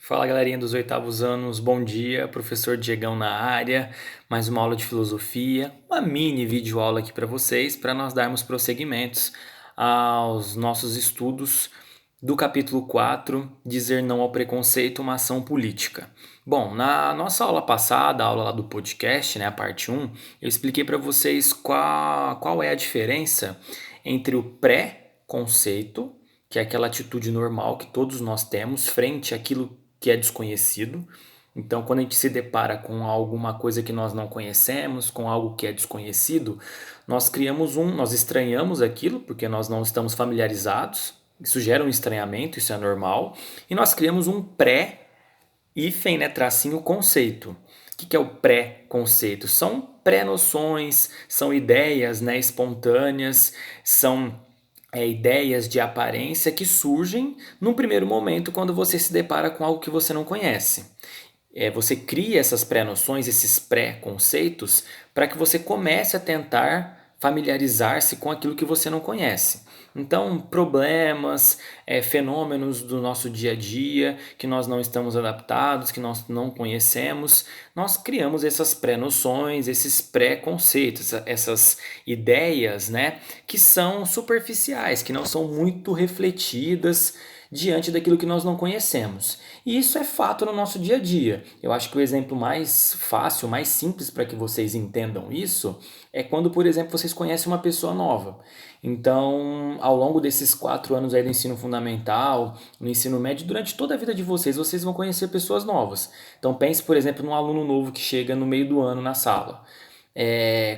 Fala galerinha dos oitavos anos, bom dia, professor Diegão na área, mais uma aula de filosofia, uma mini videoaula aqui para vocês, para nós darmos prosseguimentos aos nossos estudos do capítulo 4, Dizer Não ao Preconceito, uma ação política. Bom, na nossa aula passada, a aula lá do podcast, né, a parte um, eu expliquei para vocês qual é a diferença entre o pré-conceito, que é aquela atitude normal que todos nós temos frente àquilo que é desconhecido. Então, quando a gente se depara com alguma coisa que nós não conhecemos, com algo que é desconhecido, nós estranhamos aquilo, porque nós não estamos familiarizados. Isso gera um estranhamento, isso é normal. E nós criamos um hífen, né, tracinho, conceito. O que é o pré-conceito? São pré-noções, são ideias, né, espontâneas, são ideias de aparência que surgem num primeiro momento quando você se depara com algo que você não conhece. Você cria essas pré-noções, esses pré-conceitos, para que você comece a tentar familiarizar-se com aquilo que você não conhece. Então, problemas, fenômenos do nosso dia a dia que nós não estamos adaptados, que nós não conhecemos, nós criamos essas pré-noções, esses pré-conceitos, essas ideias, né, que são superficiais, que não são muito refletidas diante daquilo que nós não conhecemos. E isso é fato no nosso dia a dia. Eu acho que o exemplo mais fácil, mais simples para que vocês entendam isso é quando, por exemplo, vocês conhecem uma pessoa nova. Então, ao longo desses 4 anos aí do ensino fundamental, no ensino médio, durante toda a vida de vocês, vocês vão conhecer pessoas novas. Então, pense, por exemplo, num aluno novo que chega no meio do ano na sala.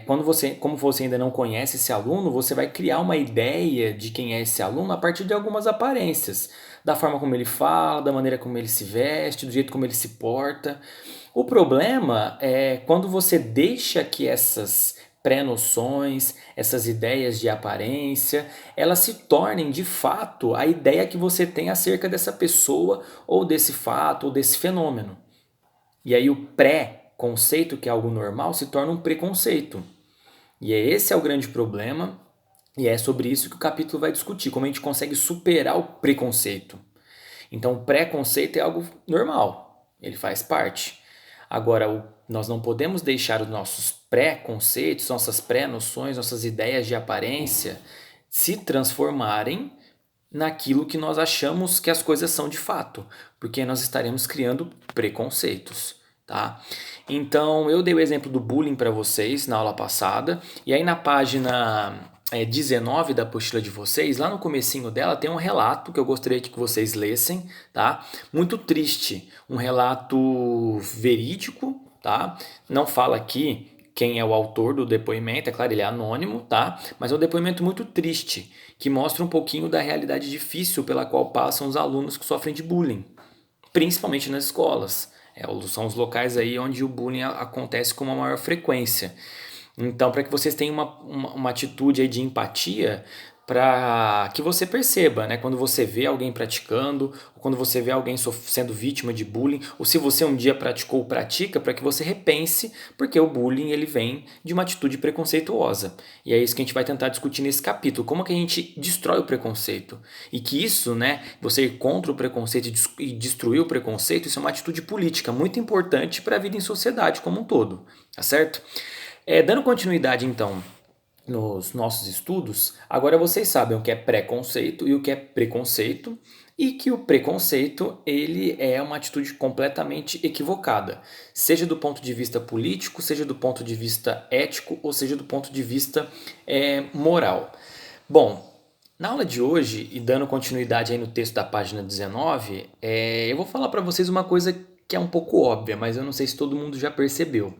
Como você ainda não conhece esse aluno, você vai criar uma ideia de quem é esse aluno a partir de algumas aparências, da forma como ele fala, da maneira como ele se veste, do jeito como ele se porta. O problema é quando você deixa que essas pré-noções, essas ideias de aparência, elas se tornem de fato a ideia que você tem acerca dessa pessoa, ou desse fato, ou desse fenômeno. E aí o pré-conceito, que é algo normal, se torna um preconceito. E esse é o grande problema, e é sobre isso que o capítulo vai discutir, como a gente consegue superar o preconceito. Então o preconceito é algo normal, ele faz parte. Agora, nós não podemos deixar os nossos pré-conceitos, nossas pré-noções, nossas ideias de aparência se transformarem naquilo que nós achamos que as coisas são de fato, porque nós estaremos criando preconceitos, tá? Então, eu dei o exemplo do bullying para vocês na aula passada, e aí na página 19 da apostila de vocês, lá no comecinho dela tem um relato que eu gostaria que vocês lessem, tá? Muito triste, um relato verídico, tá? Não fala aqui quem é o autor do depoimento, é claro, ele é anônimo, tá? Mas é um depoimento muito triste, que mostra um pouquinho da realidade difícil pela qual passam os alunos que sofrem de bullying, principalmente nas escolas. São os locais aí onde o bullying acontece com uma maior frequência. Então, para que vocês tenham uma atitude aí de empatia, para que você perceba, né, quando você vê alguém praticando, ou quando você vê alguém sendo vítima de bullying, ou se você um dia praticou ou pratica, para que você repense, porque o bullying ele vem de uma atitude preconceituosa. E é isso que a gente vai tentar discutir nesse capítulo, como que a gente destrói o preconceito. E que isso, né, você ir contra o preconceito e destruir o preconceito, isso é uma atitude política muito importante para a vida em sociedade como um todo, tá certo? Dando continuidade então nos nossos estudos, agora vocês sabem o que é preconceito e o que é preconceito, e que o preconceito ele é uma atitude completamente equivocada, seja do ponto de vista político, seja do ponto de vista ético, ou seja do ponto de vista moral. Bom, na aula de hoje, e dando continuidade aí no texto da página 19, eu vou falar para vocês uma coisa que é um pouco óbvia, mas eu não sei se todo mundo já percebeu.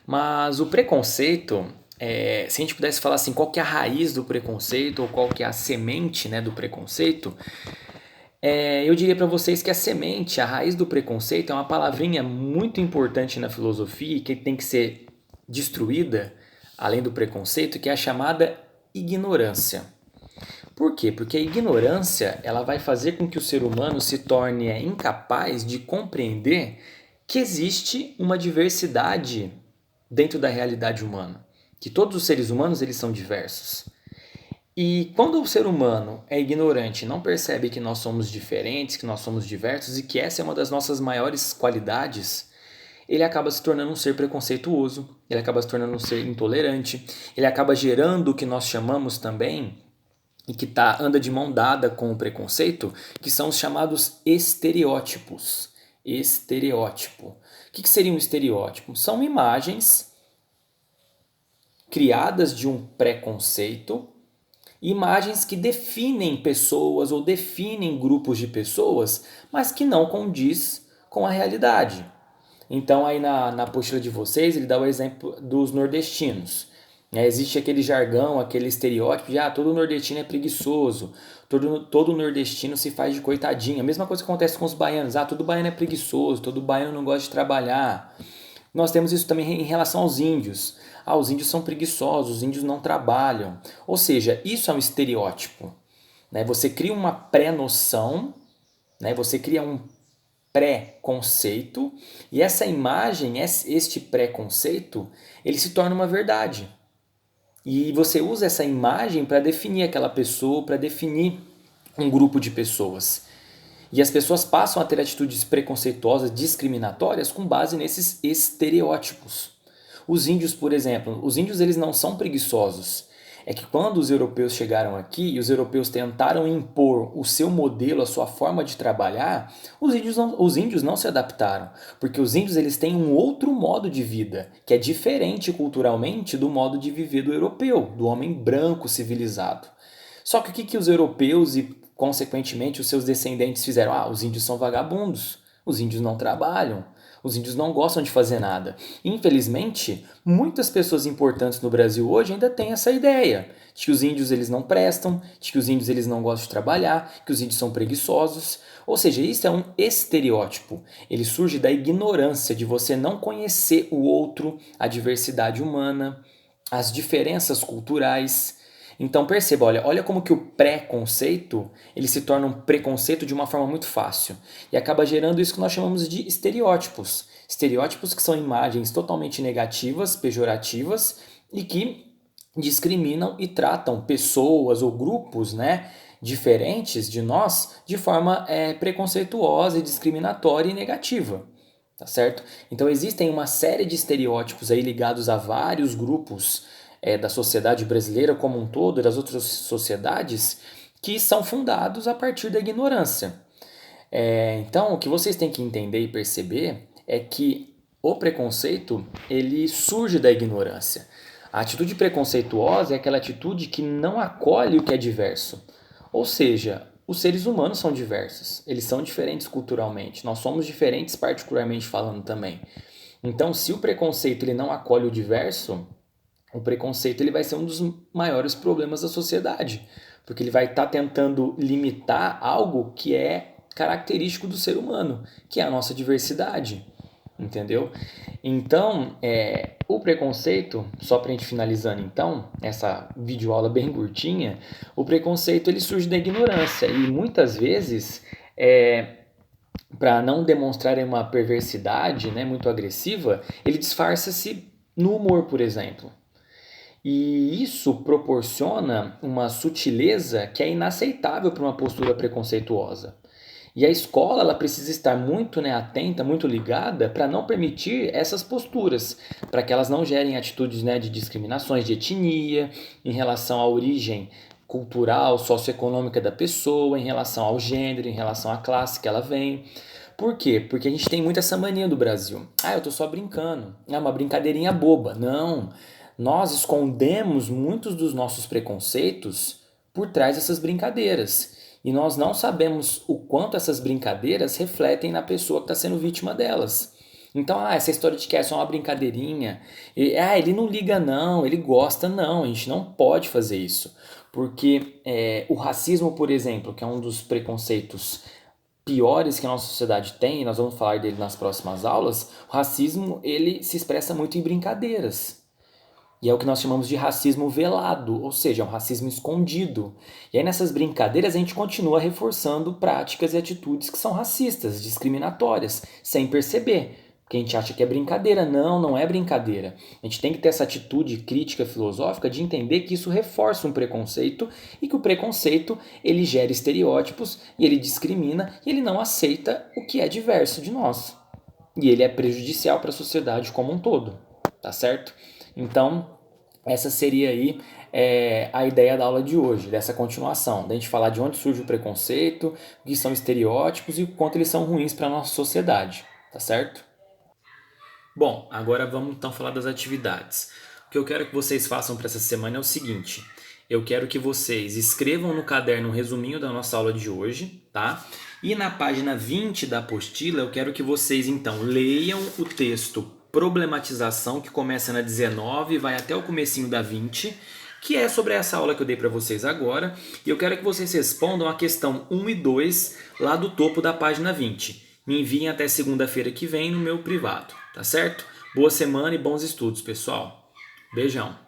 Mas o preconceito, se a gente pudesse falar assim, qual que é a raiz do preconceito, ou qual que é a semente, né, do preconceito, eu diria para vocês que a semente, a raiz do preconceito é uma palavrinha muito importante na filosofia e que tem que ser destruída, além do preconceito, que é a chamada ignorância. Por quê? Porque a ignorância ela vai fazer com que o ser humano se torne incapaz de compreender que existe uma diversidade dentro da realidade humana, que todos os seres humanos eles são diversos. E quando o ser humano é ignorante, não percebe que nós somos diferentes, que nós somos diversos e que essa é uma das nossas maiores qualidades, ele acaba se tornando um ser preconceituoso, ele acaba se tornando um ser intolerante, ele acaba gerando o que nós chamamos também, e que anda de mão dada com o preconceito, que são os chamados estereótipos. Estereótipo. O que seria um estereótipo? São imagens criadas de um preconceito, imagens que definem pessoas ou definem grupos de pessoas, mas que não condiz com a realidade. Então aí na apostila de vocês ele dá o exemplo dos nordestinos. Existe aquele jargão, aquele estereótipo de todo nordestino é preguiçoso, todo nordestino se faz de coitadinho. A mesma coisa que acontece com os baianos, todo baiano é preguiçoso, todo baiano não gosta de trabalhar. Nós temos isso também em relação aos índios. Os índios são preguiçosos, os índios não trabalham. Ou seja, isso é um estereótipo. Né? Você cria uma pré-noção, né? Você cria um pré-conceito, e essa imagem, este pré-conceito, ele se torna uma verdade. E você usa essa imagem para definir aquela pessoa, para definir um grupo de pessoas. E as pessoas passam a ter atitudes preconceituosas, discriminatórias com base nesses estereótipos. Os índios, por exemplo, os índios eles não são preguiçosos. É que quando os europeus chegaram aqui e os europeus tentaram impor o seu modelo, a sua forma de trabalhar, os índios não se adaptaram, porque os índios eles têm um outro modo de vida, que é diferente culturalmente do modo de viver do europeu, do homem branco civilizado. Só que o que os europeus e, consequentemente, os seus descendentes fizeram? Os índios são vagabundos, os índios não trabalham, os índios não gostam de fazer nada. Infelizmente, muitas pessoas importantes no Brasil hoje ainda têm essa ideia de que os índios eles não prestam, de que os índios eles não gostam de trabalhar, que os índios são preguiçosos. Ou seja, isso é um estereótipo. Ele surge da ignorância de você não conhecer o outro, a diversidade humana, as diferenças culturais. Então perceba, olha como que o pré-conceito ele se torna um preconceito de uma forma muito fácil e acaba gerando isso que nós chamamos de estereótipos. Estereótipos que são imagens totalmente negativas, pejorativas e que discriminam e tratam pessoas ou grupos, né, diferentes de nós de forma preconceituosa, discriminatória e negativa. Tá certo? Então existem uma série de estereótipos aí ligados a vários grupos da sociedade brasileira como um todo e das outras sociedades que são fundados a partir da ignorância. Então, o que vocês têm que entender e perceber é que o preconceito ele surge da ignorância. A atitude preconceituosa é aquela atitude que não acolhe o que é diverso. Ou seja, os seres humanos são diversos, eles são diferentes culturalmente, nós somos diferentes particularmente falando também. Então, se o preconceito ele não acolhe o diverso, o preconceito ele vai ser um dos maiores problemas da sociedade, porque ele vai estar tentando limitar algo que é característico do ser humano, que é a nossa diversidade, entendeu? Então, o preconceito, só para a gente finalizando então, essa videoaula bem curtinha, o preconceito ele surge da ignorância e muitas vezes, para não demonstrar uma perversidade, né, muito agressiva, ele disfarça-se no humor, por exemplo. E isso proporciona uma sutileza que é inaceitável para uma postura preconceituosa. E a escola ela precisa estar muito atenta, muito ligada para não permitir essas posturas, para que elas não gerem atitudes de discriminações de etnia, em relação à origem cultural, socioeconômica da pessoa, em relação ao gênero, em relação à classe que ela vem. Por quê? Porque a gente tem muito essa mania do Brasil. Eu tô só brincando. É uma brincadeirinha boba. Não. Nós escondemos muitos dos nossos preconceitos por trás dessas brincadeiras. E nós não sabemos o quanto essas brincadeiras refletem na pessoa que está sendo vítima delas. Então, essa história de que é só uma brincadeirinha, ele não liga não, ele gosta não, a gente não pode fazer isso. Porque o racismo, por exemplo, que é um dos preconceitos piores que a nossa sociedade tem, e nós vamos falar dele nas próximas aulas, o racismo ele se expressa muito em brincadeiras. E é o que nós chamamos de racismo velado, ou seja, é um racismo escondido. E aí nessas brincadeiras a gente continua reforçando práticas e atitudes que são racistas, discriminatórias, sem perceber. Porque porque a gente acha que é brincadeira. Não, não é brincadeira. A gente tem que ter essa atitude crítica filosófica de entender que isso reforça um preconceito e que o preconceito ele gera estereótipos e ele discrimina e ele não aceita o que é diverso de nós. E ele é prejudicial para a sociedade como um todo, tá certo? Então, essa seria aí a ideia da aula de hoje, dessa continuação, da gente falar de onde surge o preconceito, o que são estereótipos e o quanto eles são ruins para a nossa sociedade, tá certo? Bom, agora vamos então falar das atividades. O que eu quero que vocês façam para essa semana é o seguinte: eu quero que vocês escrevam no caderno um resuminho da nossa aula de hoje, tá? E na página 20 da apostila, eu quero que vocês então leiam o texto Problematização, que começa na 19 e vai até o comecinho da 20, que é sobre essa aula que eu dei para vocês agora, e eu quero que vocês respondam a questão 1 e 2 lá do topo da página 20. Me enviem até segunda-feira que vem no meu privado, tá certo? Boa semana e bons estudos, pessoal. Beijão.